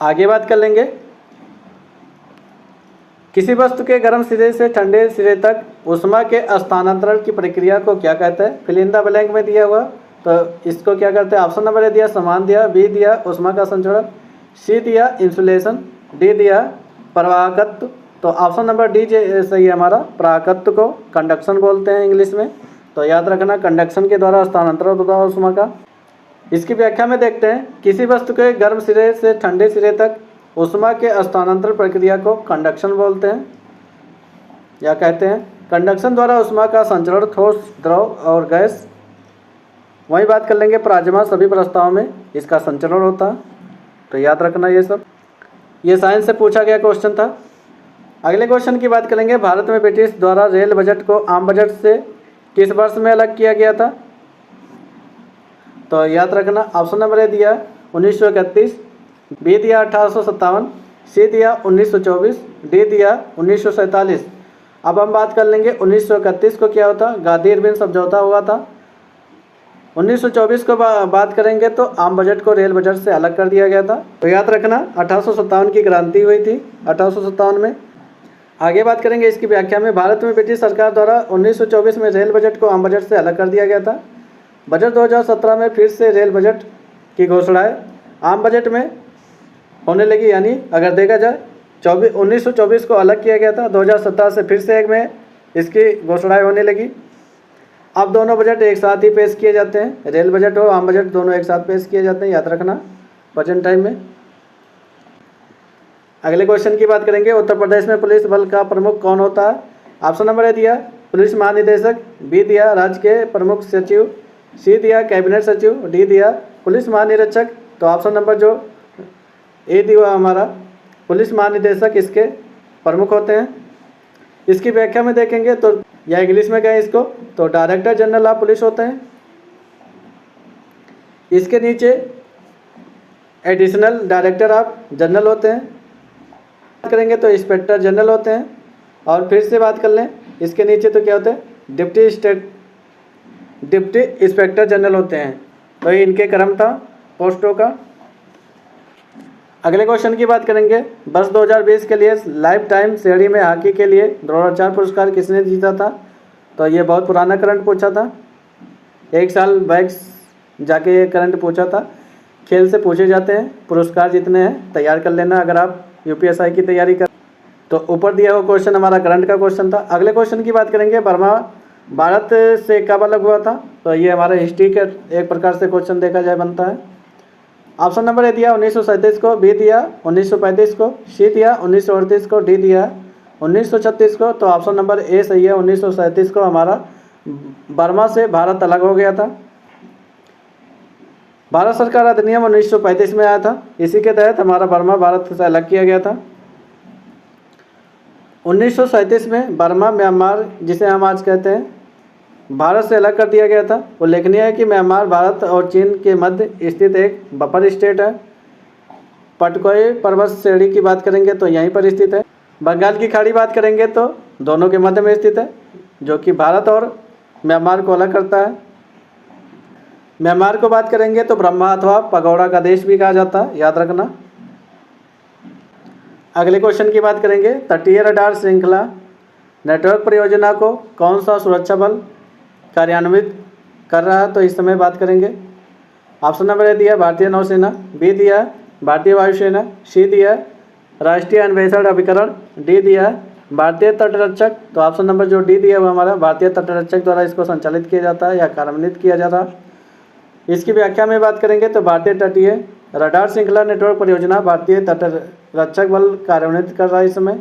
आगे बात कर लेंगे, किसी वस्तु के गर्म सिरे से ठंडे सिरे तक ऊष्मा के स्थानांतरण की प्रक्रिया को क्या कहते हैं? फिल इन द ब्लैंक में दिया हुआ, तो इसको क्या करते हैं? ऑप्शन नंबर ए दिया समान दिया, बी दिया ऊष्मा का संचरण, सी दिया इंसुलेशन, डी दिया प्रवाहकत्व। तो ऑप्शन नंबर डी सही है हमारा। प्रवाहकत्व को कंडक्शन बोलते हैं इंग्लिश में, तो याद रखना कंडक्शन के द्वारा स्थानांतरण होता है ऊष्मा का। इसकी व्याख्या में देखते हैं, किसी वस्तु के गर्म सिरे से ठंडे सिरे तक ऊष्मा के स्थानांतरण प्रक्रिया को कंडक्शन बोलते हैं या कहते हैं। कंडक्शन द्वारा ऊष्मा का संचरण ठोस, द्रव और गैस। वही बात कर लेंगे प्लाज्मा, सभी प्रस्तावों में इसका संचरण होता है, तो याद रखना ये सब। ये साइंस से पूछा गया क्वेश्चन था। अगले क्वेश्चन की बात करेंगे, भारत में ब्रिटिश द्वारा रेल बजट को आम बजट से किस वर्ष में अलग किया गया था? तो याद रखना ऑप्शन नंबर ए दिया 1931, बी दिया 1857, सी दिया 1924, डी दिया 1947। अब हम बात कर लेंगे 1931 को क्या होता? गांधी इरविन समझौता हुआ था। 1924 को बात करेंगे तो आम बजट को रेल बजट से अलग कर दिया गया था। तो याद रखना 1857 की क्रांति हुई थी 1857 में। आगे बात करेंगे इसकी व्याख्या में, भारत में ब्रिटिश सरकार द्वारा 1924 में रेल बजट को आम बजट से अलग कर दिया गया था। बजट 2017 में फिर से रेल बजट की घोषणाएं आम बजट में होने लगी, यानी अगर देखा जाए 1924 को अलग किया गया था, 2017 से फिर से एक में इसकी घोषणाएं होने लगी। अब दोनों बजट एक साथ ही पेश किए जाते हैं, रेल बजट और आम बजट दोनों एक साथ पेश किए जाते हैं, याद रखना प्रेजेंट टाइम में। अगले क्वेश्चन की बात करेंगे, उत्तर प्रदेश में पुलिस बल का प्रमुख कौन होता है? ऑप्शन नंबर ए दिया पुलिस महानिदेशक, बी दिया राज्य के प्रमुख सचिव, सी दिया कैबिनेट सचिव, डी दिया पुलिस महानिरीक्षक। तो ऑप्शन नंबर जो ए दिया हमारा पुलिस महानिदेशक इसके प्रमुख होते हैं। इसकी व्याख्या में देखेंगे तो या इंग्लिश में कहें इसको तो डायरेक्टर जनरल ऑफ पुलिस होते हैं। इसके नीचे एडिशनल डायरेक्टर ऑफ जनरल होते हैं। बात करेंगे तो इंस्पेक्टर जनरल होते हैं। और फिर से बात कर लें इसके नीचे तो क्या होते हैं? डिप्टी इंस्पेक्टर जनरल होते हैं। तो ये इनके क्रम था पोस्टों का। अगले क्वेश्चन की बात करेंगे, वर्ष 2020 के लिए लाइफ टाइम श्रेणी में हॉकी के लिए द्रोणाचार्य पुरस्कार किसने जीता था? तो ये बहुत पुराना करंट पूछा था, एक साल बैक जाके ये करंट पूछा था। खेल से पूछे जाते हैं, पुरस्कार जितने हैं तैयार कर लेना अगर आप यूपीएसआई की तैयारी कर। तो ऊपर दिया हुआ क्वेश्चन हमारा करंट का क्वेश्चन था। अगले क्वेश्चन की बात करेंगे, बर्मा भारत से कब अलग हुआ था? तो ये हमारे हिस्ट्री का एक प्रकार से क्वेश्चन देखा जाए बनता है। ऑप्शन नंबर ए दिया 1937 को, बी दिया 1935 को, सी दिया 1938 को, डी दिया 1936 को। तो ऑप्शन नंबर ए सही है, 1937 को हमारा बर्मा से भारत अलग हो गया था। भारत सरकार अधिनियम 1935 में आया था, इसी के तहत हमारा बर्मा भारत से अलग किया गया था। 1937 में बर्मा म्यांमार जिसे हम आज कहते हैं भारत से अलग कर दिया गया था। उल्लेखनीय है कि म्यांमार भारत और चीन के मध्य स्थित एक बफर स्टेट है। पटकोई पर्वत श्रेणी की बात करेंगे तो यहीं पर स्थित है। बंगाल की खाड़ी बात करेंगे तो दोनों के मध्य में स्थित है, जो कि भारत और म्यांमार को अलग करता है। म्यांमार को बात करेंगे तो ब्रह्मा अथवा पगोड़ा का देश भी कहा जाता है, याद रखना। अगले क्वेश्चन की बात करेंगे, तटीय रडार श्रृंखला नेटवर्क परियोजना को कौन सा सुरक्षा बल कार्यान्वित कर रहा है? तो इस समय बात करेंगे। ऑप्शन नंबर ए दिया भारतीय नौसेना, बी दिया भारतीय वायुसेना, सी दिया राष्ट्रीय अन्वेषण अभिकरण, डी दिया भारतीय तटरक्षक। तो ऑप्शन नंबर जो डी दिया वो हमारा भारतीय तटरक्षक द्वारा इसको संचालित किया जाता है या कार्यान्वित किया जाता है। इसकी व्याख्या में बात करेंगे तो भारतीय तटीय रडार श्रृंखला नेटवर्क परियोजना भारतीय तटरक्षक बल कार्यान्वित कर रहा है इस समय।